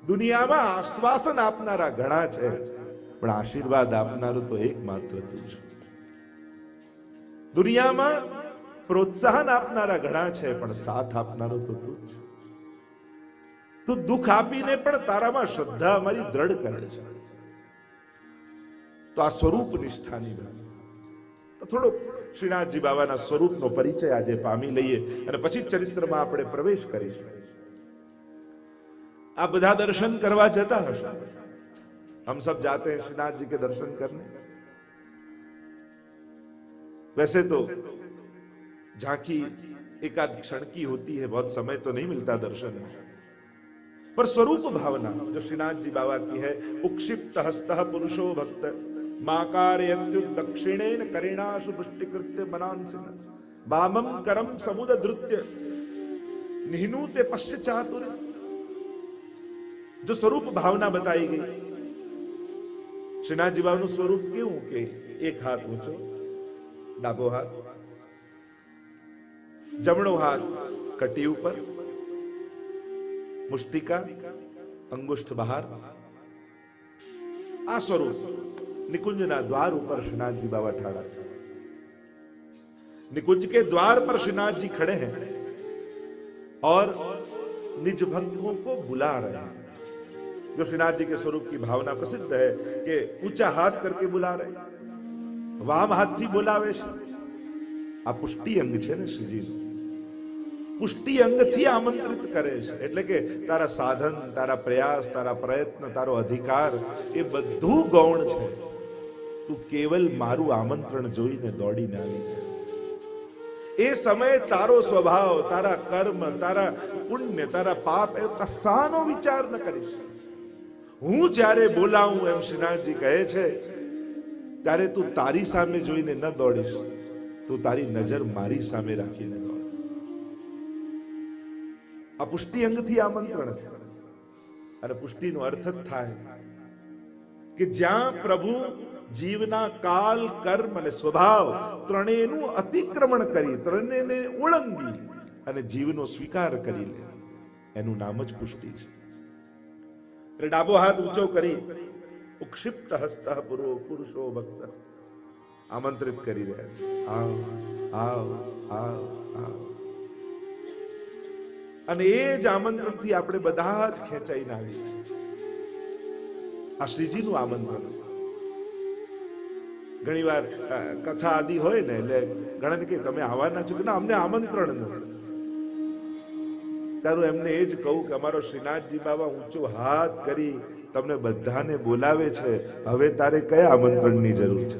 દુનિયામાં આશ્વાસન આપનારા ઘણા છે, પણ આશીર્વાદ આપનારું તો એકમાત્ર તું છે. દુનિયામાં પ્રોત્સાહન આપનારા ઘણા છે, પણ સાથ આપનારો તો તું જ છે. તું દુઃખ આપીને પણ તારામાં શ્રદ્ધા અમારી દ્રઢ કરે છે. તો આ સ્વરૂપ નિષ્ઠાની વાત. તો થોડો શ્રીનાથજી બાબાના સ્વરૂપનો પરિચય આજે પામી લઈએ અને પછી ચરિત્રમાં આપણે પ્રવેશ કરીશું. आप બધા दर्शन करवा जाता है, हम सब जाते हैं श्रीनाथ जी के दर्शन करने. वैसे तो झांकी एकाध क्षण की होती है, बहुत समय तो नहीं मिलता दर्शन में, पर स्वरूप भावना जो श्रीनाथ जी बाबा की है, उक्षिप्त हस्तः पुरुषो भक्त माकारयत्युत दक्षिणेन करेणाशु पुष्टिकृत्य बनांसिन वामं करम समुद धृत्य निहनूते पश्चातुर. जो स्वरूप भावना बताई गई, श्रीनाथ जी बाबा નું સ્વરૂપ કેવું કે એક હાથ ઊંચો, ડાબો હાથ, જમણો હાથ કટી ઉપર, મુષ્ટિકા, અંગુષ્ઠ બહાર. આ સ્વરૂપ નિકુંજના દ્વાર ઉપર श्रीनाथ जी बाबा ठाड़ा છે. निकुंज के द्वार पर श्रीनाथ जी खड़े हैं और निज भक्तों को बुला रहे हैं. जो श्रीनाथ जी के स्वरूप की भावना प्रसिद्ध है कि ऊंचा हाथ करके बुला रहे, वाम हाथ થી બોલાવે છે. આ પુષ્ટિ અંગ છે ને શ્રીજીનું, પુષ્ટિ અંગથી આમંત્રિત કરે છે. એટલે કે તારા સાધન, તારા પ્રયાસ, તારા પ્રયત્ન, તારો અધિકાર એ બધું ગૌણ છે. તું કેવલ મારું આમંત્રણ જોઈને દોડીને આવી. એ સમયે તારો સ્વભાવ, તારા કર્મ, તારા પુણ્ય, તારા પાપ એ કશાનો વિચાર ન કરીશ. હું જ્યારે બોલાવું એમ શ્રીનાથજી કહે છે, ત્યારે તું તારી સામે જોઈને ન દોડીશ, તું તારી નજર મારી સામે રાખીને દોડ. આ પુષ્ટિ અંગથી આમંત્રણ છે. અને પુષ્ટિનો અર્થ જ થાય કે જ્યાં પ્રભુ જીવના કાલ, કર્મ અને સ્વભાવ ત્રણેયનું અતિક્રમણ કરી, ત્રણેયને ઓળંગી અને જીવનો સ્વીકાર કરી લે, એનું નામ જ પુષ્ટિ છે. એટલે ડાબો હાથ ઊંચો કરી ઉક્ષિપ્ત હસ્ત પુરુષો ભક્ત આમંત્રિત કરી રહ્યા છે. આવ આવ આવ આવ. અને એ જ આમંત્રણથી આપણે બધા જ ખેંચાઈને આવીએ છીએ. આ શ્રીજીનું આમંત્રણ છે. ઘણી વાર કથા આદિ હોય ને, એટલે ઘણા કે તમે આવવાના છો, કે ના અમને આમંત્રણ નથી. તારું એમને એ જ કહું કે અમારો શ્રીનાથજી બાબા ઊંચો હાથ કરી તમને બધાને બોલાવે છે, હવે તારે કયા આમંત્રણની જરૂર છે?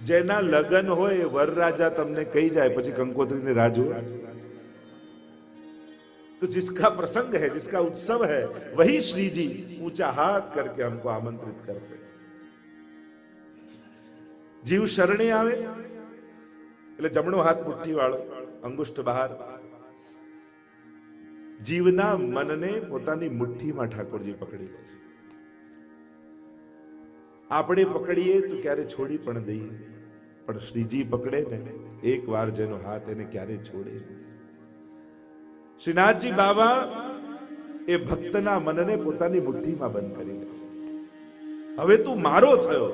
જેના લગ્ન હોય વરરાજા તમને કહી જાય, પછી કંકોત્રીને રાહ જુઓ. तो जिसका प्रसंग है, जिसका उत्सव है, वही श्री जी ऊंचा हाथ करके हमको आमंत्रित करते. जीव शरणे आवे એટલે જમણો હાથ મુઠ્ઠી વાળો, અંગુષ્ઠ બહાર. જીવના મનને પોતાની મુઠ્ઠીમાં ઠાકોરજી પકડી લે છે. આપણે પકડીએ તો ક્યારે છોડી પણ દઈએ, પણ શ્રીજી પકડે ને એક વાર જેનો હાથ એને ક્યારે છોડે. શ્રીનાથજી બાબા એ ભક્તના મનને પોતાની મુઠ્ઠીમાં બંધ કરી લે. હવે તું મારો થયો.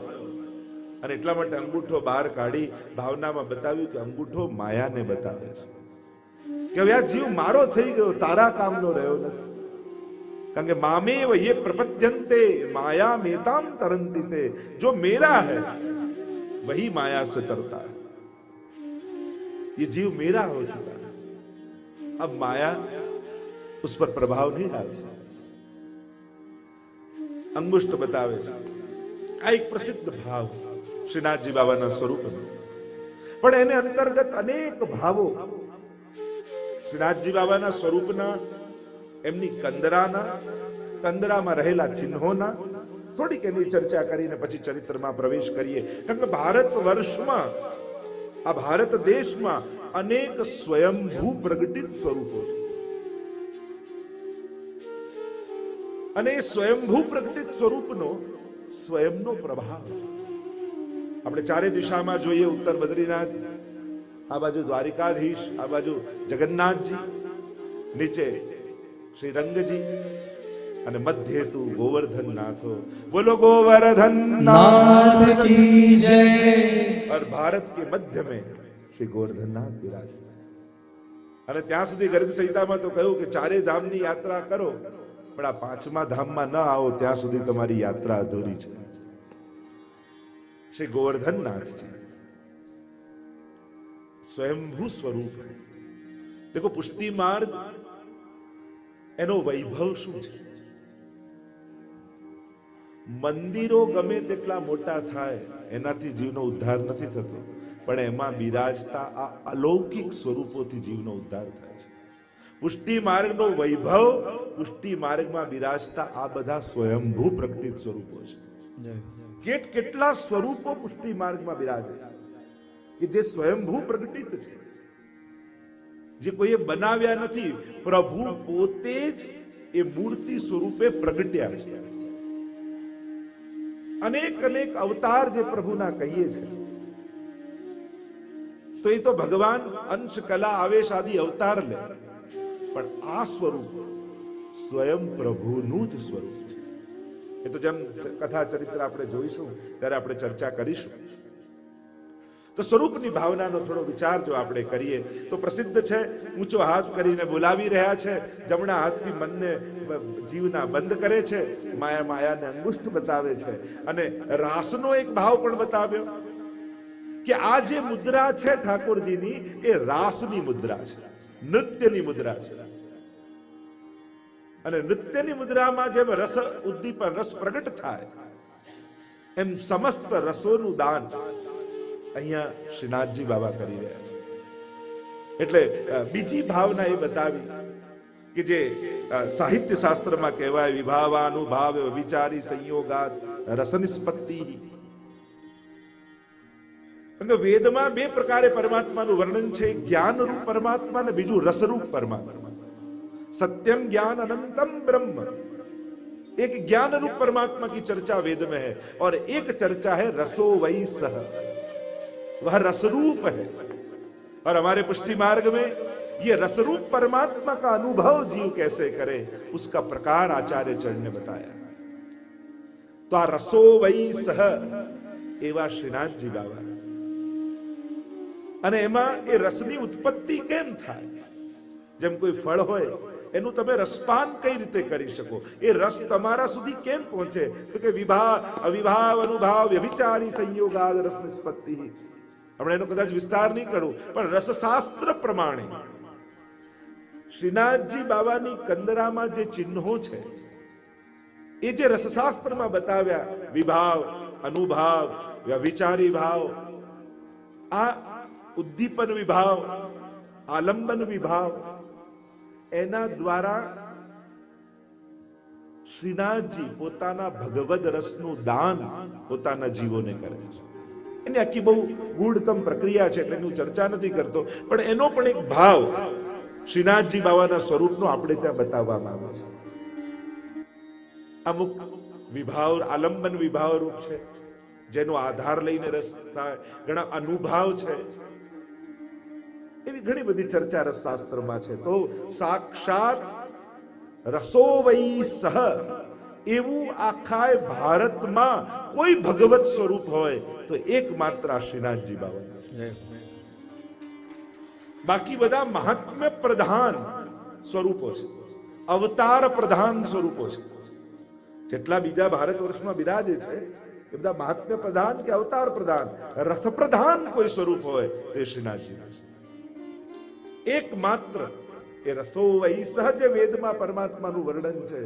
અને એટલા માટે અંગૂઠો બહાર કાઢી ભાવનામાં બતાવ્યું કે અંગૂઠો માયાને બતાવે છે કે હવે આ જીવ મારો થઈ ગયો, તારા કામનો રહ્યો નથી. કારણ કે મામેવ યે પ્રપદ્યન્તે માયા મેતામ तरन्ति ते, जो मेरा है वही माया से तरता है. ये जीव मेरा हो चुका है, अब माया उस पर प्रभाव नहीं डाल सकती. अंगुष्ठ बतावे છે. આ એક પ્રસિદ્ધ ભાવ શ્રીનાથજી બાબાના સ્વરૂપનો. પણ એને અંતર્ગત અનેક ભાવો શ્રીનાથજી બાબાના સ્વરૂપના, એમની કંદરામાં રહેલા ચિહ્નોના થોડીક એની ચર્ચા કરીને પછી ચરિત્રમાં પ્રવેશ કરીએ. કારણ કે ભારત વર્ષમાં, આ ભારત દેશમાં અનેક સ્વયંભૂ પ્રગટિત સ્વરૂપો છે. અને એ સ્વયંભૂ પ્રગટિત સ્વરૂપનો સ્વયંનો પ્રભાવ છે. આપણે ચારે દિશામાં જોઈએ, ઉત્તર બદ્રીનાથ, આ બાજુ દ્વારિકાધીશ, આ બાજુ જગન્નાથજી, નીચે શ્રી રંગજી, અને મધ્ય તું ગોવર્ધન નાથો, બોલો ગોવર્ધન नाथ की जय। और भारत के मध्य में श्री गोवर्धन नाथ विराजता। અને ત્યાં સુધી ગર્ગ સંહિતામાં તો કહ્યું કે ચારે ધામની યાત્રા કરો, પણ આ પાંચમા ધામમાં ન આવો ત્યાં સુધી તમારી યાત્રા અધૂરી છે। શ્રી ગોવર્ધન નાથજી સ્વયંભૂ સ્વરૂપ। દેખો પુષ્ટિ માર્ગ એનો વૈભવ શું છે? મંદિરો ગમે તેટલા મોટા થાય એનાથી જીવનો ઉદ્ધાર નથી થતો, પણ એમાં બિરાજતા આ અલૌકિક સ્વરૂપોથી જીવનો ઉદ્ધાર થાય છે। પુષ્ટિ માર્ગનો વૈભવ, પુષ્ટિ માર્ગમાં બિરાજતા આ બધા સ્વયંભૂ પ્રકટિત સ્વરૂપો છે। કેટલા સ્વરૂપો પુષ્ટિ માર્ગમાં બિરાજે છે કે જે સ્વયંભૂ પ્રકટિત છે, જે કોઈએ બનાવ્યા નથી, પ્રભુ પોતે જ એ મૂર્તિ સ્વરૂપે પ્રગટ્યા છે। અનેક અનેક અવતાર જે પ્રભુના કહીએ છે, તો એ તો ભગવાન અંશ કલા આવેશ આદિ અવતાર લે, પણ આ સ્વરૂપ સ્વયં પ્રભુનું જ સ્વરૂપ છે। એ તો જેમ કથા ચરિત્ર આપણે જોઈશું ત્યારે આપણે ચર્ચા કરીશું। તો સ્વરૂપની ભાવનાનો થોડો વિચાર જો આપણે કરીએ તો પ્રસિદ્ધ છે, ઊંચો હાથ કરીને બોલાવી રહ્યા છે, જમણા હાથથી મનને જીવના બંધ કરે છે, માયાને અંગુષ્ઠ બતાવે છે, અને રાસનો એક ભાવ પણ બતાવ્યો કે આ જે મુદ્રા છે ઠાકોરજીની એ રાસની મુદ્રા છે, નૃત્યની મુદ્રા છે। અને નૃત્યની મુદ્રામાં જેમ રસ ઉદ્દીપન, રસ પ્રગટ થાય, એમ સમસ્ત રસોનું દાન અહીંયા શ્રીનાથજી બાબા કરી રહ્યા છે। એટલે બીજી ભાવના એ બતાવી કે જે સાહિત્ય શાસ્ત્રમાં કહેવાય વિભાવાનુભાવ વિચારી સંયોગાત રસનિષ્પત્તિ। વેદમાં બે પ્રકારે પરમાત્માનું વર્ણન છે, જ્ઞાન રૂપ પરમાત્મા અને બીજું રસરૂપ પરમાત્મા। सत्यम ज्ञान अनंतम ब्रह्म, एक ज्ञान रूप परमात्मा की चर्चा वेद में है, और एक चर्चा है रसो वही सह, वह रसरूप है। और हमारे पुष्टि मार्ग में ये रसरूप परमात्मा का अनुभव जीव कैसे करे उसका प्रकार आचार्य चरण ने बताया। तो आ रसो वही सह एवा श्रीनाथ जी बाबा, અને એમાં એ રસની ઉત્પત્તિ કેમ થાય? જેમ કોઈ ફળ હોય એનું તમે રસપાન કઈ રીતે કરી શકો, એ રસ તમારા સુધી કેમ પહોંચે? તો કે વિભાવ અવિભાવ અનુભાવ વ્યભિચારી સંયોગાદ રસ નિષ્પત્તિ। આપણે એનો કદાચ વિસ્તાર નહીં કરું, પણ રસશાસ્ત્ર પ્રમાણે શ્રીનાથજી બાબાની કંદરામાં જે ચિહ્નો છે એ જે રસશાસ્ત્રમાં બતાવ્યા, વિભાવ અનુભાવ વ્યભિચારી ભાવ, આ ઉદ્દીપન વિભાવ, આલંબન વિભાવ, એના દ્વારા શ્રીનાથજી પોતાના ભગવદ રસનું દાન પોતાના જીવોને કરે છે। એની આખી બહુ ગૂઢતમ પ્રક્રિયા છે, એટલે હું ચર્ચા નથી કરતો, પણ એનો પણ એક ભાવ શ્રીનાથજી બાબાના સ્વરૂપનો આપણે ત્યાં બતાવવામાં આવે છે। અમુક વિભાવ આલંબન વિભાવ રૂપ છે, જેનો આધાર લઈને રસ થાય, ઘણા અનુભાવ છે, એવી ઘણી બધી ચર્ચા રસશાસ્ત્રમાં છે। તો સાક્ષાત રસો વૈ સહ એવું આખા ભારતમાં કોઈ ભગવત સ્વરૂપ હોય તો એકમાત્ર શ્રીનાથજી બાબા। બાકી બધા મહાત્મ્ય પ્રધાન સ્વરૂપો છે, અવતાર પ્રધાન સ્વરૂપો છે। જેટલા બીજા ભારત વર્ષમાં બિરાજે છે એ બધા મહાત્મ્ય પ્રધાન કે અવતાર પ્રધાન, રસ પ્રધાન કોઈ સ્વરૂપ હોય તો શ્રીનાથજી છે। એકમાત્ર એ રસો વૈ સહજ વેદમાં પરમાત્માનું વર્ણન છે,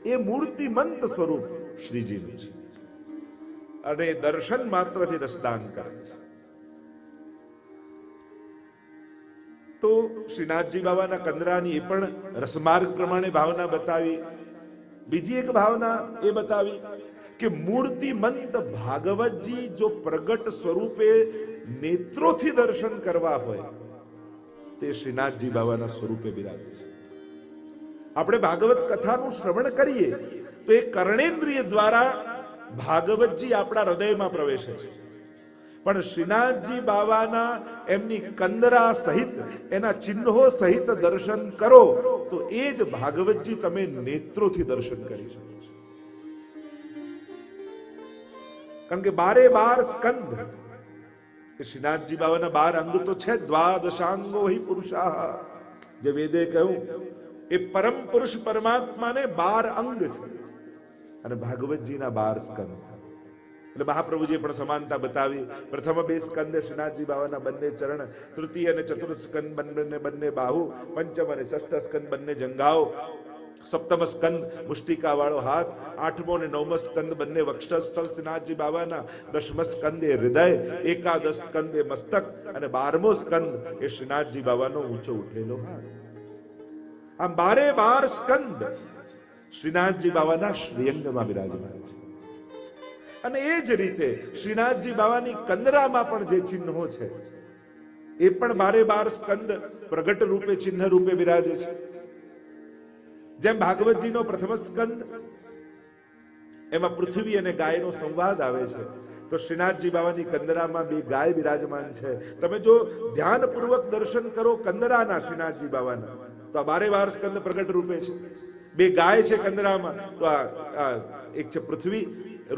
એ મૂર્તિમંત સ્વરૂપ શ્રીજીનું છે, અને દર્શન માત્રથી રસદાન કરે છે। તો શ્રીનાથજી બાબાના કંદરાની એ પણ રસમાર્ગ પ્રમાણે ભાવના બતાવી। બીજી એક ભાવના એ બતાવી કે મૂર્તિમંત ભાગવતજી જો પ્રગટ સ્વરૂપે નેત્રોથી દર્શન કરવા હોય તે શ્રીનાથજી બાબાના સ્વરૂપે બિરાજે છે। આપણે ભાગવત કથાનું શ્રવણ કરીએ તો એ કર્ણેન્દ્રિય દ્વારા ભાગવતજી આપણા હૃદયમાં પ્રવેશે છે, પણ શ્રીનાથજી બાવાના એમની કંદરા સહિત એના ચિહ્નો સહિત દર્શન કરો તો એ જ ભાગવતજી તમે નેત્રોથી દર્શન કરી શકો છો. કારણ કે 12 સ્કંદ એ શ્રીનાથજી બાવાના 12 અંગ તો છે. દ્વાદશાંગો હિ પુરુષાહ, જે વેદે કહ્યું એ પરમ પુરુષ પરમાત્માને 12 અંગ છે અને ભાગવતજીના 12 સ્કંદ. એટલે મહાપ્રભુજીએ પણ સમાનતા બતાવી. પ્રથમ 2 સ્કંદ શ્રીનાથજી બાવાના બંને ચરણ, તૃતીય અને ચતુર્થ સ્કંદ બંને બાહુ, પંચમ અને ષષ્ઠ સ્કંદ બંને જંઘાઓ, સપ્તમ સ્કંદ મુષ્ટિકા વાળો હાથ, આઠમો અને નવમો સ્કંદ બંને વક્ષસ્થળ શ્રીનાથજી બાવાના, દશમ સ્કંદ એ હૃદય, એકાદશ સ્કંદ એ મસ્તક અને 12મો સ્કંદ એ શ્રીનાથજી બાવાનો ઊંચો ઉઠેલો હાથ. આમ 12 સ્કંદ શ્રીનાથજી બાવાના શ્રીઅંગમાં બિરાજમાન છે. અને એ જ રીતે શ્રીનાથજી બાવાની કંદરામાં પણ જે ચિહ્નો છે એ પણ 12 સ્કંદ પ્રગટ રૂપે ચિહ્ન રૂપે બિરાજે છે. જેમ ભાગવતજીનો પ્રથમ સ્કંદ એમાં પૃથ્વી અને ગાયનો સંવાદ આવે છે, તો શ્રીનાથજી બાવાની કંદરામાં 2 ગાય બિરાજમાન છે. તમે જો ધ્યાનપૂર્વક દર્શન કરો કંદરાના શ્રીનાથજી બાવાના, તો આ 12 સ્કંદ પ્રગટ રૂપે છે. 2 ગાય છે કંદરામાં, તો આ એક છે પૃથ્વી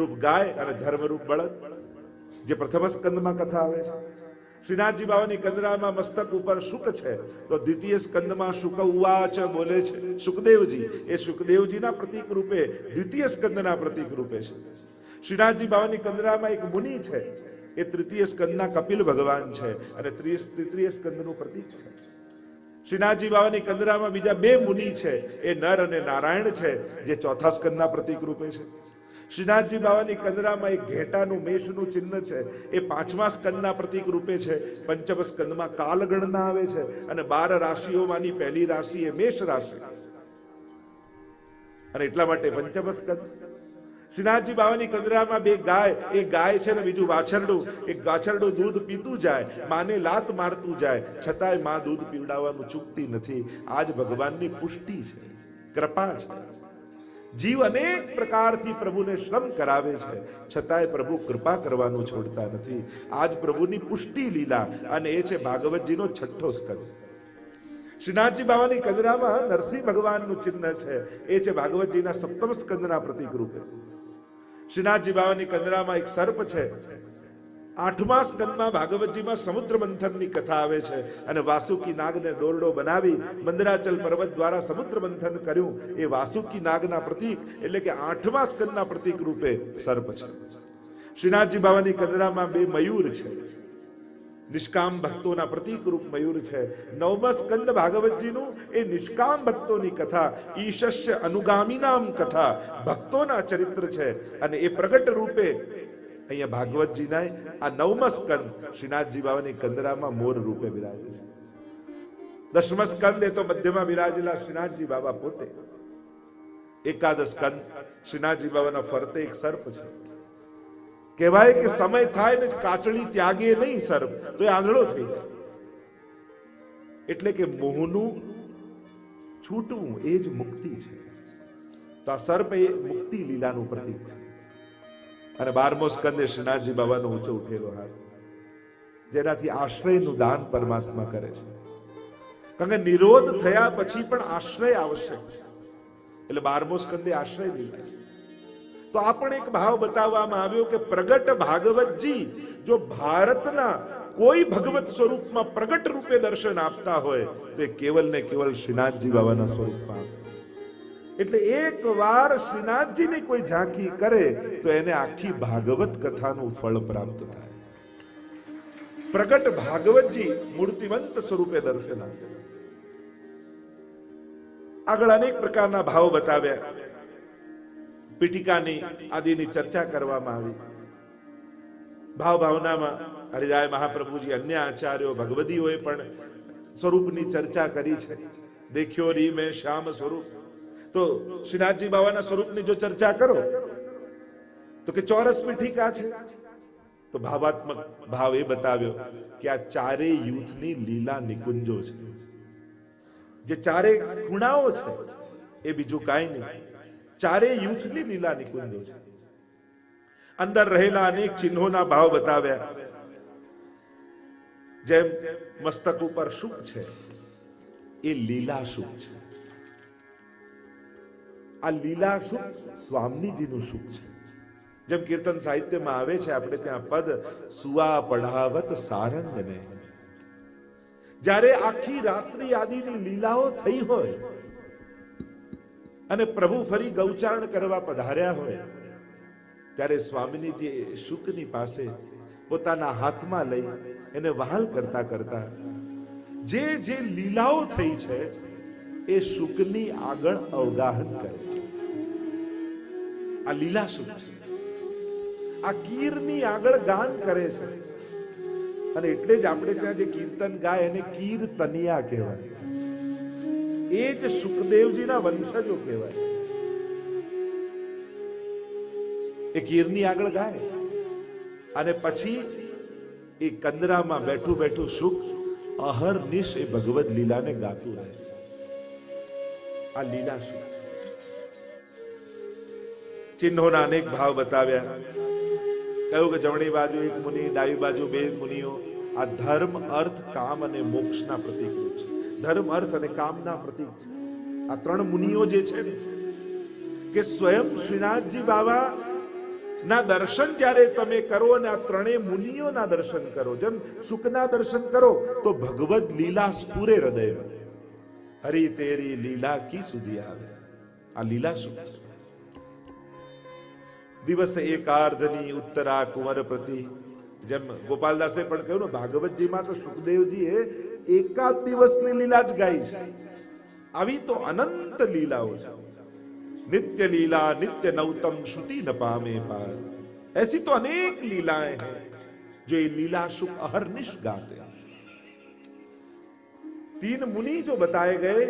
રૂપ ગાય અને ધર્મ રૂપ બળદ, જે પ્રથમ સ્કંદમાં કથા આવે છે. શ્રીનાથજી બાવાની કંદરામાં મસ્તક ઉપર શુક છે, તો દ્વિતીય સ્કંદમાં શુક ઉવાચ બોલે છે શુકદેવજી, એ શુકદેવજીના પ્રતીક રૂપે દ્વિતીય સ્કંદના પ્રતીક રૂપે છે. શ્રીનાથજી બાવાની કંદરામાં એક મુનિ છે, એ તૃતીય સ્કંદના કપિલ ભગવાન છે અને તૃતીય સ્કંદનું પ્રતીક છે. શ્રીનાથજી બાવાની કંદરામાં બીજા 2 મુનિ છે, એ નર અને નારાયણ છે, જે ચોથા સ્કંદના પ્રતીક રૂપે છે. શ્રીનાથજી બાવાની કંદરામાં એક ઘેટાનું મેષનું ચિહ્ન છે, એ 5મા સ્કંદના પ્રતીક રૂપે છે. પંચમ સ્કંદમાં કાલગણના આવે છે અને 12 રાશિઓમાંની પહેલી રાશિ એ મેષ રાશિ, અને એટલા માટે પંચમ સ્કંદ. શ્રીનાથજી બાવાની કંદરામાં 2 ગાય, એક ગાય છે ને બીજું વાછરડું. એક વાછરડું દૂધ પીતું જાય, માને લાત મારતું જાય, છતાંય માં દૂધ પીવડાવવાનું ચૂકતી નથી. આજ ભગવાનની પુષ્ટિ છે, કૃપા છે. જીવ અનેક પ્રકારથી પ્રભુને શ્રમ કરાવે છે, છતાંય પ્રભુ કૃપા કરવાનું છોડતા નથી. આજ પ્રભુની પુષ્ટિ લીલા, અને એ છે ભાગવતજીનો 6ઠ્ઠો સ્કંદ. શ્રીનાથજી બાવાની કંદરામાં નરસિંહ ભગવાનનું ચિહ્ન છે, એ છે ભાગવતજીના 7મ સ્કંદના પ્રતીક રૂપે. શ્રીનાથજી બાવાની કંદરામાં એક સર્પ છે. 8મા સ્કંદમાં ભાગવતજીમાં સમુદ્ર મંથનની કથા આવે છે, અને વાસુકી નાગને દોરડો બનાવી મંદરાચલ પર્વત દ્વારા સમુદ્ર મંથન કર્યું, એ વાસુકી નાગના પ્રતીક એટલે કે 8મા સ્કંદના પ્રતીક રૂપે સર્પ છે. શ્રીનાથજી બાવાની કંદરામાં 2 મયુર છે, નિષ્કામ ભક્તોના પ્રતીક રૂપ મયુર છે. 9મા સ્કંદ ભાગવતજીનું એ નિષ્કામ ભક્તોની કથા, ઈશસ્ય અનુગામીનામ કથા, ભક્તોના ચરિત્ર છે, અને એ પ્રગટ રૂપે અહીંયા ભાગવતજીના આ 9મા સ્કંદ શ્રીનાથજી બાવાની કંદરામાં મોર રૂપે બિરાજે છે. 10મા સ્કંદ એ તો મધ્યમાં બિરાજેલા શ્રીનાથજી બાબા પોતે. એકાદશ સ્કંદ શ્રીનાથજી બાબાના ફરતે એક સર્પ છે. કહેવાય કે સમય થાય ને કાચળી ત્યાગે નહીં સર્પ, તો એ આંધળો થઈ જાય. એટલે કે મોહનું છૂટવું એ જ મુક્તિ છે. તો આ સર્પ એ મુક્તિ લીલાનું પ્રતીક છે. અને 12મો સ્કંદ એ શ્રીનાથજી બાબાનો ઊંચો ઉઠેલો હાથ, જેનાથી આશ્રયનું દાન પરમાત્મા કરે છે. કારણ કે નિરોધ થયા પછી પણ આશ્રય આવશ્યક છે, એટલે 12મો સ્કંદ એ આશ્રય લીલા છે. તો આ પણ એક ભાવ બતાવવામાં આવ્યો કે પ્રગટ ભાગવતજી જો ભારતના કોઈ ભગવત સ્વરૂપમાં પ્રગટ રૂપે દર્શન આપતા હોય તો એ કેવલ ને કેવલ શ્રીનાથજી બાબાના સ્વરૂપમાં. એટલે એક વાર શ્રીનાથજીની કોઈ ઝાંખી કરે તો એને આખી ભાગવત કથાનું ફળ પ્રાપ્ત થાય. પ્રગટ ભાગવતજી મૂર્તિવંત સ્વરૂપે દર્શન આપે. આગળ અનેક પ્રકારના ભાવ બતાવ્યા, પીઠિકાની આદિની ચર્ચા કરવામાં આવી. ભાવ ભાવનામાં હરિરાય મહાપ્રભુજી, અન્ય આચાર્યો, ભગવદીઓએ પણ સ્વરૂપની ચર્ચા કરી છે. દેખ્યો રી મેં શ્યામ સ્વરૂપ. તો શ્રીનાથજી બાબાના સ્વરૂપની જો ચર્ચા કરો તો કે ચોરસ પીઠિકા છે, તો ભાવાત્મક ભાવ એ બતાવ્યો કે આ ચારેય યુથની લીલા નિકુંજો છે. જે ચારે ખૂણાઓ છે એ બીજું કાંઈ નહીં, ચારેય યુથની લીલા નિકુંજો છે. અંદર રહેલા અનેક ચિહ્નોના ભાવ બતાવ્યા જેમ મસ્તક ઉપર સુખ છે, એ લીલા સુખ છે. આ લીલા સુખ સ્વામીજીનું સુખ છે. જેમ કીર્તન સાહિત્યમાં આવે છે, આપણે ત્યાં પદ સુવા પઢાવત સારંગને. જ્યારે આખી રાત્રિ આદિની લીલાઓ થઈ હોય અને પ્રભુ ફરી ગૌચારણ કરવા પધાર્યા હોય, ત્યારે સ્વામિનીજી શુકની પાસે પોતાના હાથમાં લઈ એને વહાલ કરતા કરતા જે જે લીલાઓ થઈ છે એ શુકની આગળ અવગાહન કરે છે. આ લીલા શુક છે. આ કીરની આગળ ગાન કરે છે. અને એટલે જ આપણે ત્યાં જે કીર્તન ગાય એને કીર્તનિયા કહેવાય. એ જ સુખદેવજીના વંશજો કહેવાય. એ કીરની આગળ ગાય અને પછી એ કંદરામાં બેઠું બેઠું સુખ અહર્નિશ એ ભગવદ લીલાને ગાતું રહે છે. આ લીલા સુખ છે. ચિહ્નોના અનેક ભાવ બતાવ્યા. કહ્યું કે જમણી બાજુ એક મુનિ, ડાબી બાજુ બે મુનિઓ. આ ધર્મ, અર્થ, કામ અને મોક્ષના પ્રતીક રૂપ છે. ધર્મ, અર્થ અને કામના પ્રતીક છે. આ ત્રણ મુનિઓ જે છે ને, કે સ્વયં શ્રીનાથજી બાબા ના દર્શન જ્યારે તમે કરો અને આ ત્રણેય મુનિઓના દર્શન કરો, જેમ સુખના દર્શન કરો તો ભગવદ લીલા સ્ફુરે હૃદય. હરી તેરી લીલા કી સુધી આવે. આ લીલા સુખ છે. દિવસ એકાર્ધની ઉત્તરા કુંવર પ્રતિ. જેમ ગોપાલદાસે પણ કહ્યું ને, ભાગવતજીમાં તો સુખદેવજીએ એકાદ દિવસની લીલા જ ગાઈ છે. આવી તો અનંત લીલાઓ છે. नित्य लीला नित्य नवतम श्रुति न पामे पार. ऐसी तो अनेक लीलाएं हैं जो ये लीला सुख अहर्निश गाते हैं. तीन मुनि जो बताए गए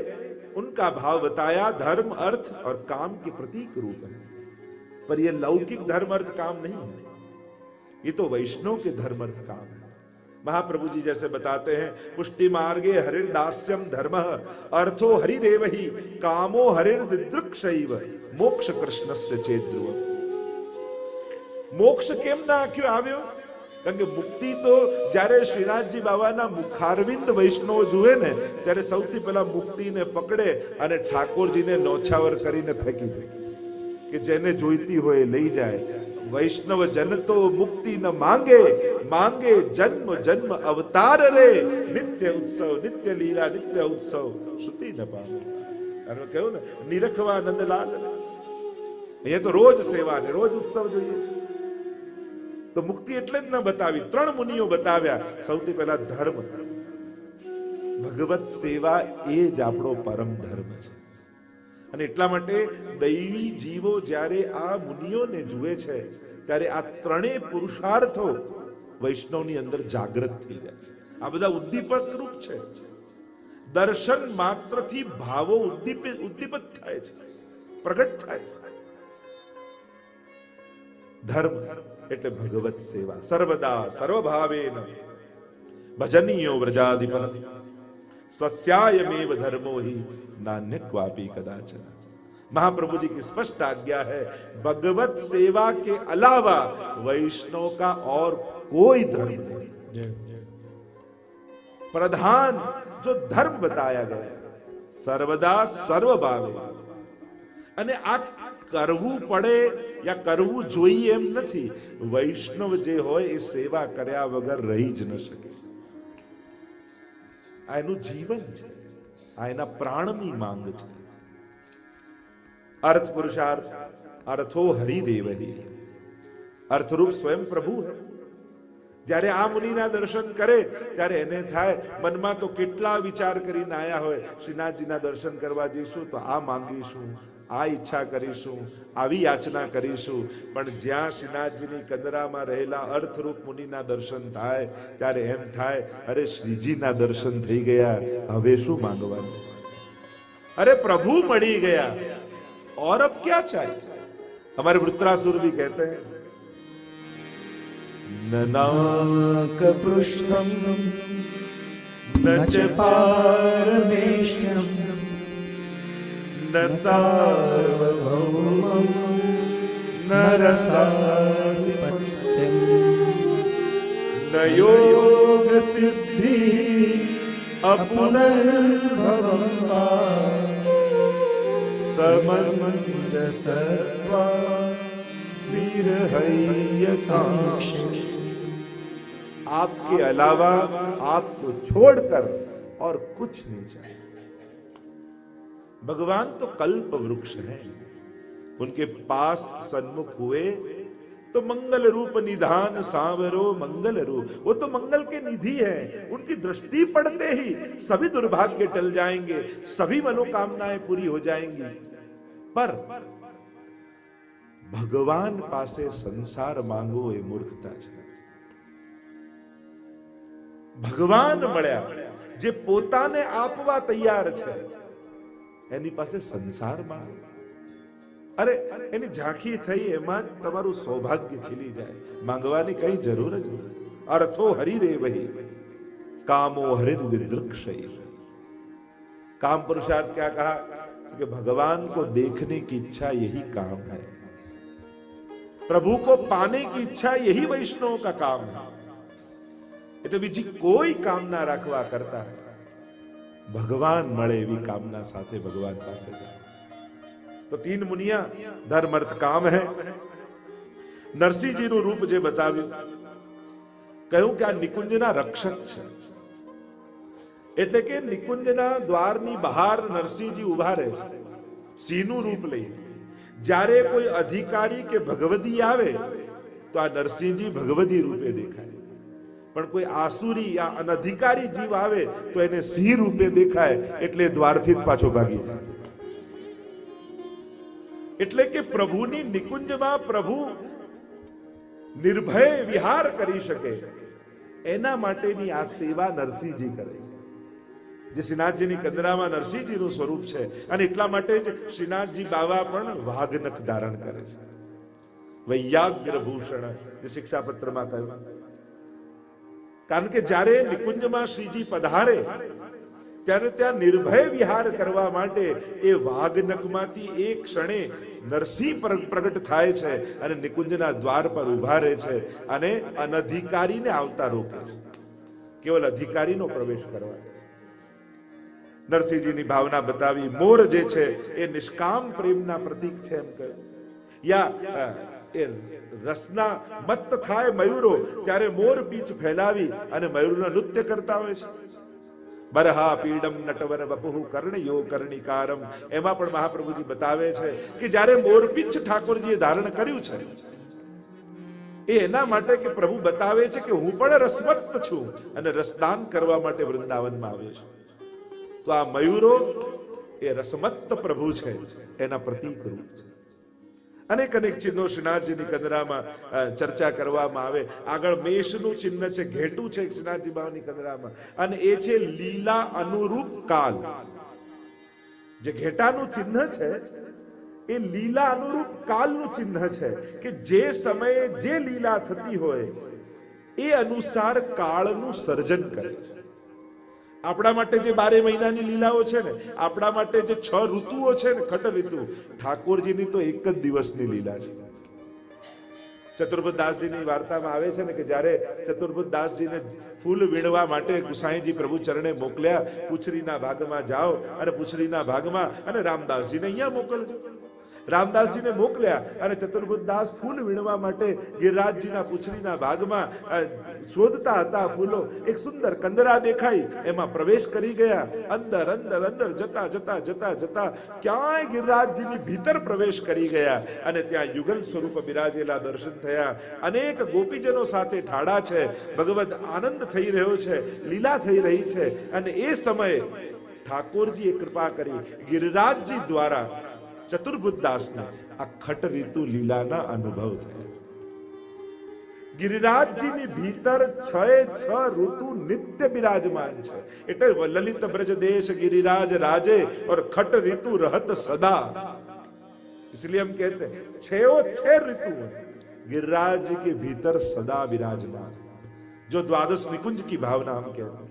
उनका भाव बताया धर्म, अर्थ और काम के प्रतीक रूप है. पर ये लौकिक धर्म, अर्थ, काम नहीं है. ये तो वैष्णव के धर्म, अर्थ, काम है. महाप्रभु जी जैसे बताते हैं, पुष्टि मार्गे हरिर्दास्यम धर्म अर्थो हरिरेव ही कामो हरिर्दिदृक्षैव मोक्ष कृष्णस्य चेद्रुव. મોક્ષ કેમ ના આખ્યો આવ્યો? કારણ કે મુક્તિ તો જ્યારે શ્રીનાથજી બાબાના મુખારવિંદ વૈષ્ણવ જુએ ને, ત્યારે સૌથી પહેલા મુક્તિને પકડે અને ઠાકોરજીને નોછાવર કરીને ફેંકી દે કે જેને જોઈતી હોય લઈ જાય. વૈષ્ણવ જન તો મુક્તિ ન માંગે, માંગે જન્મ જન્મ અવતાર રે. નિત્ય ઉત્સવ નિત્ય લીલા નિત્ય ઉત્સવ શ્રુતિ ન પામે. કહ્યું ને, નિરખવા નંદલાલ. અહીંયા તો રોજ સેવા ને રોજ ઉત્સવ જોઈએ છે. તો મુક્તિ એટલે જ ન બતાવી, ત્રણ મુનિઓ બતાવ્યા. સૌથી પહેલા ધર્મ, ભગવત સેવા એ જ આપણો પરમ ધર્મ છે. અને એટલા માટે દૈવી જીવો જ્યારે આ મુનિઓને જુએ છે, ત્યારે આ ત્રણેય પુરુષાર્થો વૈષ્ણવની અંદર જાગૃત થઈ જાય છે. આ બધા ઉદ્દીપક રૂપ છે. દર્શન માત્રથી ભાવો ઉદ્દીપિત થાય છે, પ્રગટ થાય છે. ધર્મ એટલે ભગવત સેવા. સર્વદા સર્વભાવેન ભજનીયો વ્રજાધિપ स्वस्यायमेव धर्मो ही नान्य क्वापि कदाचन. महाप्रभु जी की स्पष्ट आज्ञा है, भगवत सेवा के अलावा वैष्णव का और कोई धर्म नहीं. प्रधान जो धर्म बताया गया सर्वदा सर्वभावे. અને આ કરવું પડે યા કરવું જોઈએ એમ નથી. વૈષ્ણવ જે હોય એ સેવા કર્યા વગર રહી જ ન શકે. આ એનું જીવન છે, આ એના પ્રાણની માંગ છે. અર્થ પુરુષાર્થ અર્થો હરિદેવહી. અર્થરૂપ સ્વયં પ્રભુ હે. જ્યારે આ મુનિના દર્શન કરે ત્યારે એને થાય, મનમાં તો કેટલા વિચાર કરીને આયા હોય, શ્રીનાથજીના દર્શન કરવા જઈશું તો આ માંગીશું, આ ઈચ્છા કરીશું, આવી યાચના કરીશું. પણ જ્યાં શ્રીનાથજીની કંદરામાં રહેલા અર્થરૂપ મુનિના દર્શન થાય ત્યારે એમ થાય, અરે શ્રીજીના દર્શન થઈ ગયા, હવે શું માંગવાનું? અરે પ્રભુ મળી ગયા, और अब क्या चाहिए? हमारे वृत्रासुर भी कहते हैं, न नाक पृष्ठम न च पारमेष्ठ्यम न सार्वभौमम न रसाधिपत्यम न यो योग सिद्धि अपुनर्भवम् समंजसत्वा विरहय्यकांक्ष। आपके अलावा आपको छोड़कर और कुछ नहीं चाहिए। भगवान तो कल्प वृक्ष हैं, उनके पास सन्मुख हुए तो मंगल रूप निधान सांवरो मंगल रूप, वो तो मंगल के निधि हैं। उनकी दृष्टि पड़ते ही सभी दुर्भाग्य टल जाएंगे, सभी मनोकामनाएं पूरी हो जाएंगी। पर भगवान पासे संसार मांगो એ મૂર્ખતા છે। ભગવાન મળ્યા જે પોતાને આપવા તૈયાર છે, એની પાસે સંસાર માંગો। અરે એની ઝાંખી થઈ એમાં તમારું સૌભાગ્ય ખીલી જાય। માંગવાની કઈ જરૂર જ નથી। અર્થો હરિ રે વહી कामो हरिर विदृक्षय। काम पुरुषार्थ क्या कहा कि भगवान को देखने की इच्छा यही काम है, प्रभु को पाने की इच्छा यही वैष्णव का काम है। એટલે બીજી કોઈ કામના રાખવા કરતા ભગવાન મળે એવી કામના સાથે ભગવાન પાસે જાય। તો तीन मुनिया धर्म अर्थ काम है। नरसिंह जी નું રૂપ જે બતાવ્યું, કહ્યું કે આ નિકુંજના રક્ષક છે। એટલે કે નિકુંજના દ્વારની બહાર નરસિંહજી ઉભા રહે છે સિંહનું રૂપ લઈને। જ્યારે કોઈ અધિકારી કે ભગવદી આવે તો આ નરસિંહજી ભગવદી રૂપે દેખાય, પણ કોઈ આસુરી યા અનધિકારી જીવ આવે તો એને સિંહ રૂપે દેખાય, એટલે દ્વારથી જ પાછો ભાગી જાય। એટલે કે પ્રભુની નિકુંજમાં પ્રભુ નિર્ભય વિહાર કરી શકે એના માટેની આ સેવા નરસિંહજી કરે છે। જે શ્રીનાથજીની કંદરામાં નરસિંહજીનું સ્વરૂપ છે અને એટલા માટે જ શ્રીનાથજી બાવા પણ વાઘનખ ધારણ કરે છે। વૈયાગ્ર ભૂષણ જે શિક્ષાપત્રમાં કહ્યું, કારણ કે જ્યારે નિકુંજમાં શ્રીજી પધારે ત્યારે ત્યાં નિર્ભય વિહાર કરવા માટે એ વાઘનખમાંથી એક ક્ષણે નરસિંહ પ્રગટ થાય છે અને નિકુંજના દ્વાર પર ઉભા રહે છે અને અનધિકારીને આવતા રોકે છે, કેવલ અધિકારીનો પ્રવેશ કરવા દે છે। નરસિંહજીની ભાવના બતાવી। મોર જે છે એ નિષ્કામ પ્રેમના પ્રતીક છે એમ કહ્યું। યા એ રસના મત્ત થાય મયુરો ત્યારે મોર પીછ ફેલાવી અને મયુરના નૃત્ય કરતા હોય છે। બરહા પીડમ નટવર વપુહુ કર્ણયો કર્ણિકારમ, એમાં પણ મહાપ્રભુજી બતાવે છે કે જ્યારે મોરપીંછ ઠાકોરજીએ ધારણ કર્યું છે એ એના માટે કે પ્રભુ બતાવે છે કે હું પણ રસવત્ત છું અને રસદાન કરવા માટે વૃંદાવનમાં આવ્યો છું। તો આ મયુરો એ રસમત્ત પ્રભુ છે એના પ્રતીક રૂપ છે। અનેક અનેક ચિહ્નો શ્રીનાથજીની કંદરામાં ચર્ચા કરવામાં આવે। આગળ મેષનું ચિહ્ન છે, ઘેટું છે શ્રીનાથજી બાવાની કંદરામાં, અને એ છે લીલા અનુરૂપ કાલ। જે ઘેટાનું ચિહ્ન છે એ લીલા અનુરૂપ કાલનું ચિહ્ન છે કે જે સમયે જે લીલા થતી હોય એ અનુસાર કાળનું સર્જન કરે છે। આપણા માટે જે 12 મહિનાની લીલાઓ છે ને, આપણા માટે જે 6 ઋતુઓ છે ને, ખટ ઋતુ, ઠાકોરજીની તો એક જ દિવસની લીલા છે। ચતુર્ભુજ દાસજીની વાર્તામાં આવે છે ને કે જ્યારે ચતુર્ભુજ દાસજીને ફૂલ વીણવા માટે ગુસાઈજી પ્રભુ ચરણે મોકલ્યા, પૂછરીના ભાગમાં જાઓ અને પૂછરીના ભાગમાં અને રામદાસજીને અહીંયા મોકલજો। રામદાસજીને મોકલ્યા અને ચતુર્ભુજ દાસ ફૂલ વીણવા માટે ગિરિરાજજીના પૂછરીના ભાગમાં શોધતા હતા ફૂલો। એક સુંદર કંદરા દેખાઈ, એમાં પ્રવેશ કરી ગયા। અંદર અંદર અંદર જતા જતા જતા જતા ક્યાંય ગિરિરાજજીની ભીતર પ્રવેશ કરી ગયા અને ત્યાં યુગલ સ્વરૂપ બિરાજેલા દર્શન થયા। અનેક ગોપીજનો સાથે ઠાડા છે, ભગવદ આનંદ થઈ રહ્યો છે, લીલા થઈ રહી છે। અને એ સમયે ઠાકોરજીએ કૃપા કરી, ગિરિરાજજી દ્વારા ચતુર્ભુજ દાસને આ ખટ ઋતુ લીલાના અનુભવ થયા। ગિરિરાજજીની ભીતર 6 ઋતુ નિત્ય બિરાજમાન છે, એટલે લલિત બ્રજ દેશ गिरिराज राजे और खट ऋतु रहत सदा। इसलिए हम कहते हैं 6 ऋतु गिरिराज जी के भीतर सदा विराजमान, जो द्वादश निकुंज की भावना हम कहते हैं।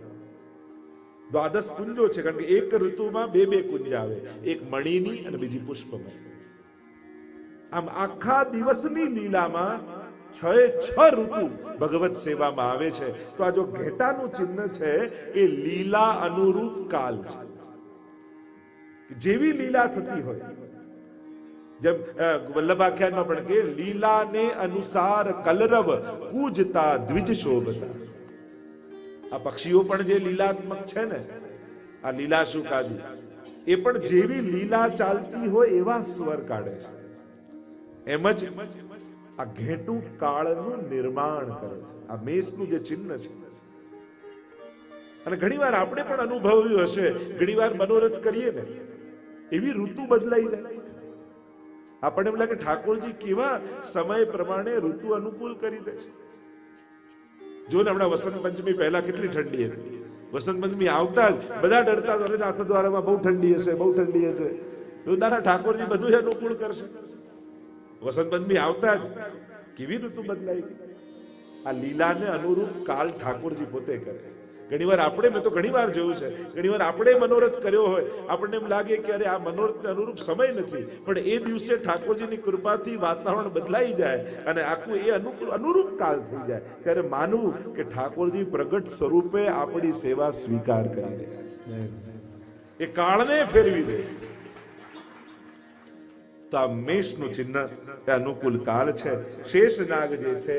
द्वादश कुंजो છે, કારણ કે એક ઋતુમાં બે કુંજ આવે, એક મણીની અને બીજી પુષ્પમય। આમ આખા દિવસની લીલામાં છ ઋતુ ભગવત સેવામાં આવે છે. તો આ જો ઘેટાનું ચિહ્ન છે એ લીલા અનુરૂપ કાલ છે. જેવી લીલા થતી હોય, જેમ વલ્લભાખ્યાનમાં પણ કે લીલાને અનુસાર કલરવ કૂજતા દ્વિજ શોભતા. આ પક્ષીઓ પણ જે લીલાત્મક છે ને, આ લીલા શુકાદુ, એ પણ જેવી લીલા ચાલતી હોય એવા સ્વર કાઢે છે. એમ જ આ ઘેટું કાળનું નિર્માણ કરે છે. આ મેષનું જે ચિહ્ન છે. અને ઘણીવાર આપણે પણ અનુભવ્યું હશે, ઘણીવાર મનોરથ કરીએ ને, એવી ઋતુ બદલાઈ જાય, આપણને એમ લાગે ઠાકોરજી કેવા સમય પ્રમાણે ઋતુ અનુકૂળ કરી દે છે. જો ને હમણાં વસંત પંચમી પહેલા કેટલી ઠંડી હતી. વસંત પંચમી આવતા જ બધા ડરતા હતા, નાથદ્વારામાં બહુ ઠંડી હશે, બહુ ઠંડી હશે. નાના ઠાકોરજી બધું અનુકૂળ કરશે. વસંત પંચમી આવતા જ કેવી ઋતુ બદલાઈ ગઈ. આ લીલાને અનુરૂપ કાલ ઠાકોરજી પોતે કરે છે. ઘણીવાર આપણે, મેં તો ઘણીવાર જોયું છે, ઘણીવાર આપણે મનોરથ કર્યો હોય, આપણને એમ લાગે કે અરે આ મનોરથને અનુરૂપ સમય નથી, પણ એ દિવસે ઠાકોરજીની કૃપાથી વાતાવરણ બદલાઈ જાય અને આખું એ અનુરૂપ કાલ થઈ જાય. ત્યારે માનવું કે ઠાકોરજી પ્રગટ સ્વરૂપે આપણી સેવા સ્વીકાર કરી રહ્યા છે, એ કાળને ફેરવી દે છે. તો આ મેષનું ચિહ્ન એ અનુકૂળ કાળ છે. શેષનાગ જે છે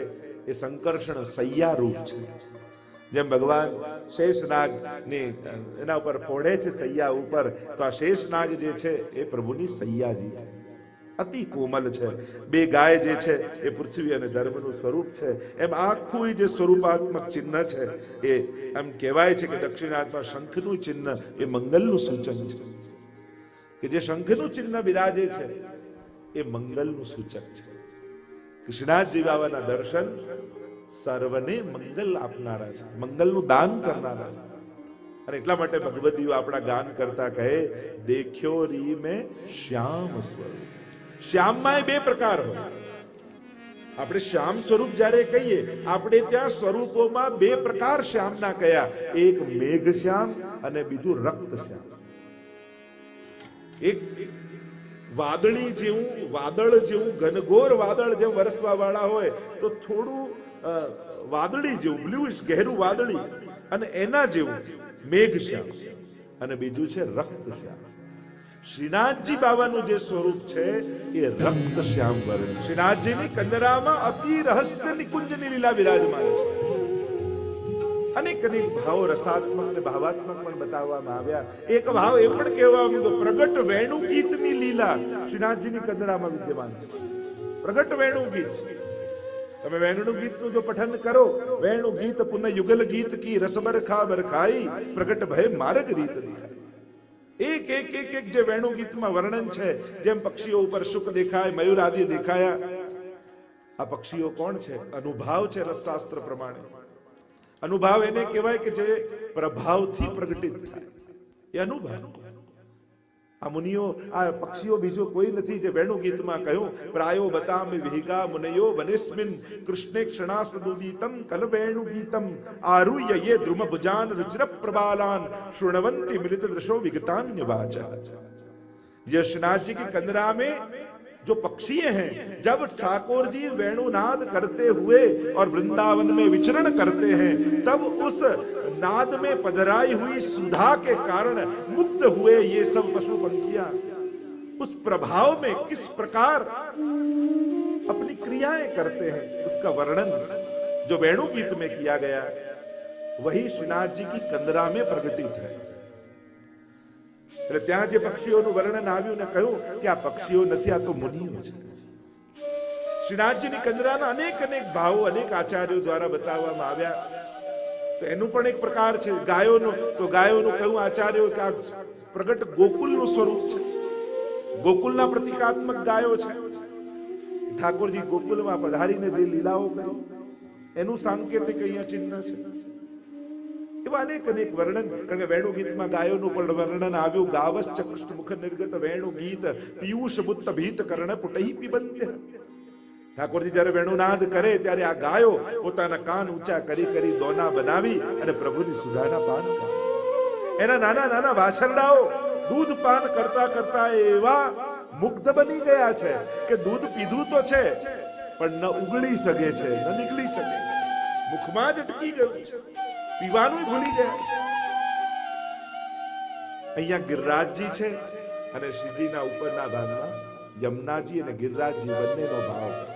એ સંકર્ષણ સૈયા રૂપ છે. જેમ ભગવાન શેષનાગ ને એના ઉપર ફોડે છે સૈયા ઉપર, તો આ શેષનાગ જે છે એ પ્રભુની સૈયાજી છે. અતિ કોમલ છે. બે ગાય જે છે એ પૃથ્વી અને ધર્મનું સ્વરૂપ છે. એમ આખું જે સ્વરૂપાત્મક ચિહ્ન છે એ એમ કહેવાય છે કે દક્ષિણાત્મા શંખનું ચિહ્ન એ મંગલનું સૂચન છે. કે જે શંખનું ચિહ્ન બિરાજે છે એ મંગલનું સૂચક છે. કૃષ્ણાજી બાબાના દર્શન સર્વને મંગલ આપનારા છે, મંગલનું દાન કરનારા છે. અને એટલા માટે ભગવદીઓ આપણા ગાન કરતા કહે, દેખ્યો રી મેં શ્યામ સ્વરૂપ. શ્યામમાં બે પ્રકાર હોય. આપણે શ્યામ સ્વરૂપ જ્યારે કહીએ, આપણે ત્યાં સ્વરૂપોમાં બે પ્રકાર શ્યામના કયા, એક મેઘ શ્યામ અને બીજું રક્ત શ્યામ. એક વાદળી જેવું, વાદળ જેવું, ઘનઘોર વાદળ જેમ વરસવા વાળા હોય તો થોડું વાદળી જેવું, બ્લુઇશ ગહેરું વાદળી, અને એના જેવું મેઘ શ્યામ, અને બીજું છે રક્ત શ્યામ. શ્રીનાથજી બાબાનું જે સ્વરૂપ છે એ રક્ત શ્યામ વર્ણ. શ્રીનાથજીની કંદરામાં અતિ રહસ્ય નિકુંજની લીલા વિરાજમાન છે. અનેક અનેક ભાવો રસાત્મક ને ભાવાત્મક પણ બતાવવામાં આવ્યા. એક ભાવ એ પણ કહેવામાં આવ્યો, પ્રગટ વેણુ ગીતની લીલા શ્રીનાથજીની કંદરામાં વિદ્યમાન છે. પ્રગટ વેણુ ગીત, તમે વેણુ ગીતનું જો પઠન કરો, વેણુ ગીત પુનઃ યુગલ ગીત કી રસ બરખા બરખાઈ, પ્રગટ ભય માર્ગ રીત દિખાય. એક એક એક એક જે વેણુ ગીતમાં વર્ણન છે, જેમ પક્ષીઓ ઉપર શુક દેખાય, મયુર આદિ દેખાયા. આ પક્ષીઓ કોણ છે? અનુભાવ છે. રસશાસ્ત્ર પ્રમાણે અનુભાવ એને કહેવાય કે જે પ્રભાવથી પ્રગટિત થાય, એ અનુભાવ. આ મુનિઓ, આ પક્ષીઓ બીજો કોઈ નથી. જે વેણુ ગીતમાં કહ્યું, પ્રાયો બતામિ વિહિગા મુનયો વનેસ્મિન કૃષ્ણે ક્ષણાસ્વદુદીતમ કલ વેણુ ગીતમ આરુહ્ય યે દ્રુમ ભુજાન રુચિર પ્રબાલાન શૃણવંતિ મિલિત દૃશો વિગતાન્ય વાચા. यशनाथ जी की कंदरा में जो पक्षी हैं, जब ठाकुर जी वेणुनाद करते हुए और वृंदावन में विचरण करते हैं, तब उस नाद में पधराई हुई सुधा के कारण मुग्ध हुए ये सब पशु पंखियां उस प्रभाव में किस प्रकार अपनी क्रियाएं करते हैं, उसका वर्णन जो वेणु गीत में किया गया वही श्रीनाथ जी की कंदरा में प्रकटित है. એટલે ત્યાં જે પક્ષીઓનું વર્ણન આવ્યું ને કહ્યું કે આ પક્ષીઓ નથી, આ તો મુનિઓ છે. શ્રીનાથજીની કંદરાના અનેક અનેક ભાવો અનેક આચાર્યો દ્વારા બતાવવામાં આવ્યા. તો એનું પણ એક પ્રકાર છે. ગાયોનું, તો ગાયોનું કહ્યું આચાર્યો કે આ પ્રગટ ગોકુલનું સ્વરૂપ છે, ગોકુલના પ્રતિકાત્મક ગાયો છે. ઠાકોરજી ગોકુલમાં પધારીને જે લીલાઓ કરી એનું સાંકેતિક અહીંયા ચિહ્ન છે. એવા અનેક અનેક વર્ણન, કારણ કે વેણુ ગીતમાં ગાયોનું પણ વર્ણન આવ્યું. ગાવશ્ચ કૃષ્ણ મુખ નિર્ગત વેણુ ગીત પિયુષ બુત્ત ભીત કર્ણ પુટહી પિબંત્ય. ઠાકોરજી જ્યારે વેણુનાદ કરે ત્યારે આ ગાયો પોતાના કાન ઊંચા કરી કરી દોના બનાવી અને પ્રભુની સુધાના પાન કરે. એના નાના નાના વાછરડાઓ દૂધ પાન કરતા કરતા એવા મુગ્ધ બની ગયા છે કે દૂધ પીધું તો છે પણ ન ઉગડી શકે છે, ન નીકળી શકે છે, મુખમાં જ અટકી ગયું છે, પીવાનું ભૂલી ગયા છે. અહીંયા ગિરિરાજજી છે અને શ્રીજીના ઉપરના ભાગમાં યમુનાજી અને ગિરિરાજજી બંનેનો ભાવ છે.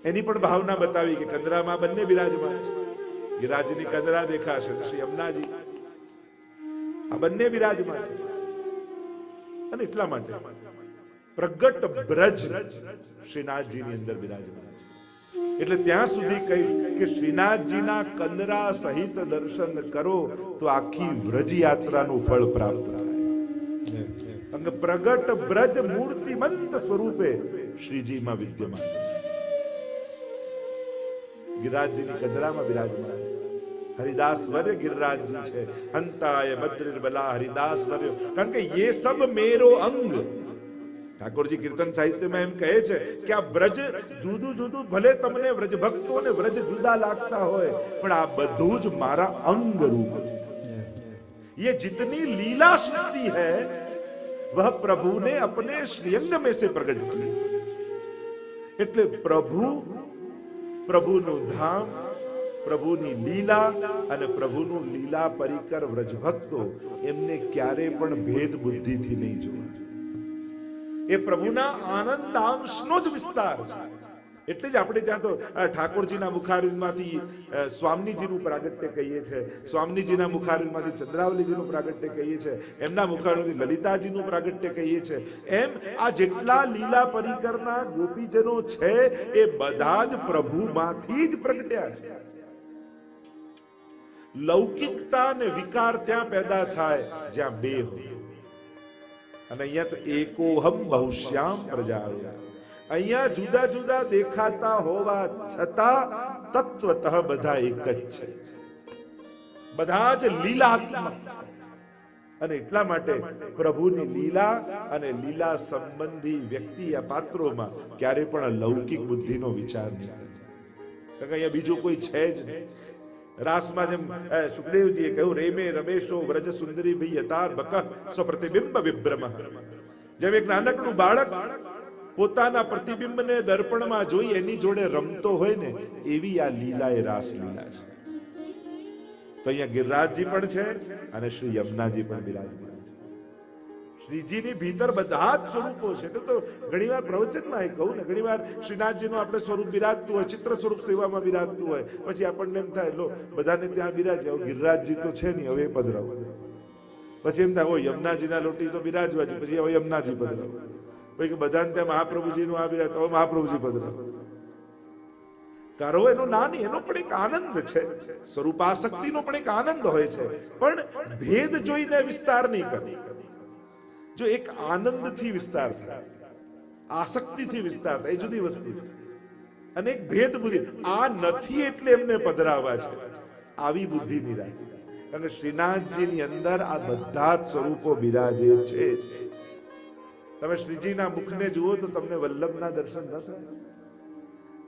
એની પણ ભાવના બતાવી કે કંદરામાં બંને બિરાજમાન છે. ગિરિરાજની કંદરા દેખાશે, શ્રી યમુનાજી આ બંને બિરાજમાન છે. અને એટલા માટે પ્રગટ બ્રજ શ્રીનાથજીની અંદર બિરાજમાન છે. એટલે ત્યાં સુધી કહીશ કે શ્રીનાથજીના કંદરા સહિત દર્શન કરો તો આખી વ્રજ યાત્રાનું ફળ પ્રાપ્ત થાય. અને પ્રગટ બ્રજ મૂર્તિમંત સ્વરૂપે શ્રીજીમાં વિદ્યમાન છે. ગિરિરાજજીની કંદરામાં બિરાજમાન છે. હરિદાસ વર્ય ગિરિરાજજી છે. હંતાય બદ્રિર બલા હરિદાસ વર્ય, કારણ કે ये सब मेरो અંગ. ઠાકોરજી કીર્તન સાહિત્યમાં એમ કહે છે કે આ બ્રજ જુદું જુદું, ભલે તમને વ્રજ ભક્તોને વ્રજ જુદા લાગતા હોય, પણ આ બધું જ મારા અંગ રૂપ છે. ये जितनी लीला सृष्टि है वह प्रभु ने अपने श्रीअंग में से प्रकट की. એટલે પ્રભુનું ધામ, પ્રભુની લીલા અને પ્રભુનું લીલા પરિકર વ્રજ ભક્તો એમને ક્યારે પણ ભેદ બુદ્ધિથી નહીં જોવા. એ પ્રભુના આનંદ અંશનો જ વિસ્તાર છે. એટલે જ આપણે ત્યાં તો ઠાકોરજીના મુખારવિંદમાંથી સ્વામીજીનું પ્રાગટ્ય કહીએ છીએ, સ્વામીજીના મુખારવિંદમાંથી ચંદ્રાવલીજીનું પ્રાગટ્ય કહીએ છીએ, એમના મુખારવિંદથી લલિતાજીનું પ્રાગટ્ય કહીએ છીએ. એમ આ જેટલા લીલા પરિકરના ગોપીજનો છે એ બધા જ પ્રભુમાંથી જ પ્રગટ્યા છે. લૌકિકતા અને વિકાર ત્યાં પેદા થાય જ્યાં બે હોય. અને અહીંયા તો એકોહમ બહુશ્યામ પ્રજા. અહીંયા જુદા જુદા દેખાતા હોવા છતાં તત્વતઃ બધા એક જ છે, બધા જ લીલાત્મક છે. અને એટલા માટે પ્રભુની લીલા અને લીલા સંબંધી વ્યક્તિ આ પાત્રોમાં ક્યારે પણ લૌકિક બુદ્ધિનો વિચાર નહીં કરે. કારણ કે અહીંયા બીજું કોઈ છે જ નહીં. રાસમાં જેમ સુખદેવજીએ કહ્યું, રેમે રમેશો વ્રજ સુંદરી ભી યતાર બક સ્વપ્રતિબિંબ વિભ્રમ. જેમ એક નાનકડું બાળક પોતાના પ્રતિબિંબને દર્પણમાં જોઈ એની જોડે રમતો હોય ને, એવી આ લીલા એ રાસ લીલા છે. તો અહીંયા ગિરિરાજજી પણ છે અને શ્રી યમુનાજી પણ બિરાજમાન છે. શ્રીજીની ભીતર બધા જ સ્વરૂપો છે. તો ઘણીવાર પ્રવચનમાં એ કહું ને, ઘણીવાર શ્રીનાથજીનું આપણે સ્વરૂપ બિરાજતું હોય, ચિત્ર સ્વરૂપ સેવામાં બિરાજતું હોય, પછી આપણને એમ થાય લો બધાને ત્યાં બિરાજે, ગિરિરાજજી તો છે નહીં, હવે પધરાવો. પછી એમ થાય ઓ યમુનાજીના લોટી તો બિરાજવા છે, પછી હવે યમુનાજી પધરાવો. પછી કે બધાને ત્યાં મહાપ્રભુજીનું આ બિરાજ, હવે મહાપ્રભુજી પધરાવો. કરો એનો ના નહીં, એનો પણ એક આનંદ છે, સ્વરૂપાસક્તિનો પણ એક આનંદ હોય છે. પણ ભેદ જોઈને વિસ્તાર નહીં કરવો. જો એક આનંદથી વિસ્તાર થાય, આસક્તિથી વિસ્તાર થાય, એ જુદી વસ્તુ છે. અને એક ભેદ બુદ્ધિ, આ નથી એટલે એમને પધરાવા છે, આવી બુદ્ધિ નહીં રાખી. કારણ કે શ્રીનાથજીની અંદર આ બધા જ સ્વરૂપો બિરાજે છે. તમે શ્રીજીના મુખને જુઓ તો તમને વલ્લભના દર્શન ન થાય.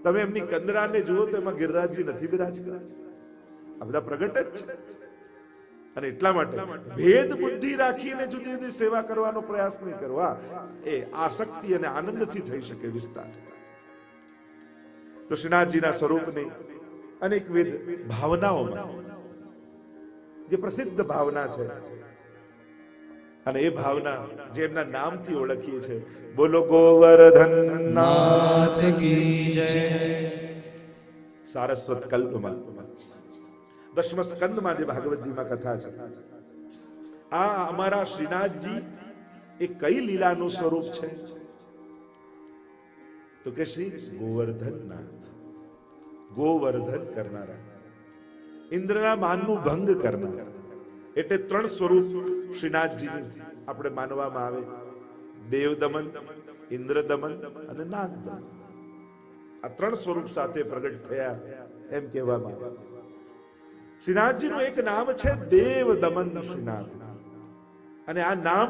તમે એમની કંદરાને જુઓ તો એમાં ગિરિરાજજી નથી બિરાજતા. આ બધા પ્રગટ જ છે. અને એટલા માટે ભેદ બુદ્ધિ રાખીને જુદી જુદી સેવા કરવાનો પ્રયાસ નહીં કરવા. એ આસક્તિ અને આનંદથી થઈ શકે વિસ્તાર. તો શ્રીનાથજીના સ્વરૂપની અનેકવિધ ભાવનાઓમાં જે પ્રસિદ્ધ ભાવના છે, અને એ ભાવના જે એમના નામથી ઓળખીએ છીએ, બોલો ગોવર્ધન નાથ કી જય. સારસ્વત કલ્પમાં 10મ સ્કંદમાં જે ભાગવતજીમાં કથા છે, આ અમારા શ્રીનાથજી એ કઈ લીલાનું સ્વરૂપ છે? તો કે શ્રી ગોવર્ધનનાથ, ગોવર્ધન કરનારા, ઇન્દ્રના માનનું ભંગ કરનારા. એટલે 3 સ્વરૂપ શ્રીનાથજી આપણે માનવામાં આવે: દેવ દમન, ઇન્દ્ર દમન અને નાગ દમન. આ 3 સ્વરૂપ સાથે પ્રગટ થયા એમ કહેવામાં આવે. શ્રીનાથજીનું એક નામ છે દેવ દમન શ્રીનાથ. અને આ નામ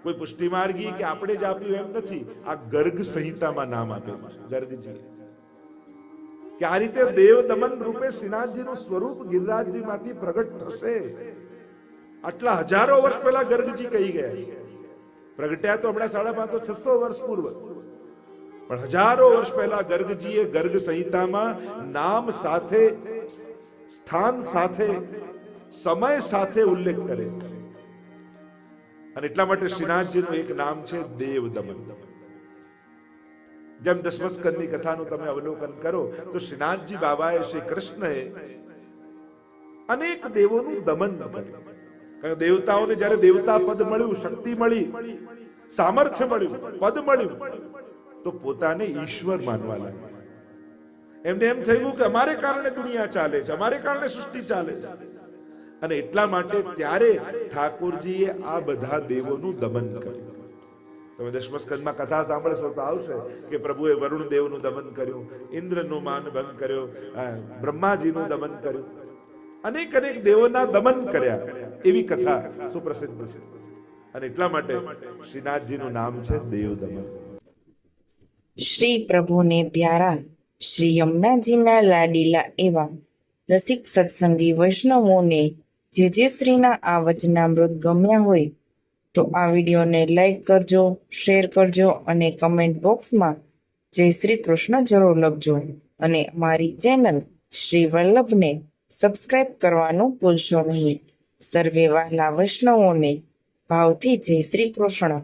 કોઈ પુષ્ટિમાર્ગી કે આપણે જ આપ્યું એમ નથી, આ ગર્ગ સંહિતામાં નામ આપેલું છે ગર્ગજી. કે આ રીતે દેવ દમન રૂપે શ્રીનાથજીનું સ્વરૂપ ગિરિરાજજી માંથી પ્રગટ થશે. આટલા હજારો વર્ષ પહેલા ગર્ગજી કહી ગયા છે. પ્રગટ્યા તો હમણાં 550-600 વર્ષ પૂર્વ. પણ હજારો વર્ષ પહેલા ગર્ગજીએ ગર્ગ સંહિતામાં નામ સાથે, સ્થાન સાથે, સમય સાથે ઉલ્લેખ કરે. અને એટલા માટે શ્રીનાથજીનું એક નામ છે દેવ દમન. જેમ દશમસ્કંદની કથાનું તમે અવલોકન કરો તો શ્રીનાથજી બાબાએ, શ્રી કૃષ્ણએ અનેક દેવોનું દમન કર્યું. કારણ દેવતાઓને જ્યારે દેવતા પદ મળ્યું, શક્તિ મળી, સામર્થ્ય મળ્યું, પદ મળ્યું, તો પોતાને ઈશ્વર માનવા લાગ્યા. એમને એમ થયું કે અમારે કારણે દુનિયા ચાલે છે, અમારે કારણે સૃષ્ટિ ચાલે છે. અને એટલા માટે ત્યારે ઠાકોરજીએ આ બધા દેવોનું દમન કર્યું. તમે દશમસ્કંદમાં કથા સાંભળશો તો આવશે કે પ્રભુએ વરુણ દેવનું દમન કર્યું, ઇન્દ્રનું માન ભંગ કર્યો, બ્રહ્માજીનું દમન કર્યું, અનેક અનેક દેવોના દમન કર્યા. એવી કથા સુપ્રસિદ્ધ છે. અને એટલા માટે શ્રીનાથજીનું નામ છે દેવ દમન. શ્રી પ્રભુને પ્યારા શ્રી યમુનાજીના લાડીલા એવા રસિક સત્સંગી વૈષ્ણવોને જે શ્રીના આ વચનામૃત ગમ્યા હોય તો આ વિડીયોને લાઈક કરજો, શેર કરજો અને કમેન્ટ બોક્સમાં જય શ્રી કૃષ્ણ જરૂર લખજો. અને અમારી ચેનલ શ્રી વલ્લભને સબસ્ક્રાઇબ કરવાનું ભૂલશો નહીં. સર્વે વહાલા વૈષ્ણવોને ભાવથી જય શ્રી કૃષ્ણ.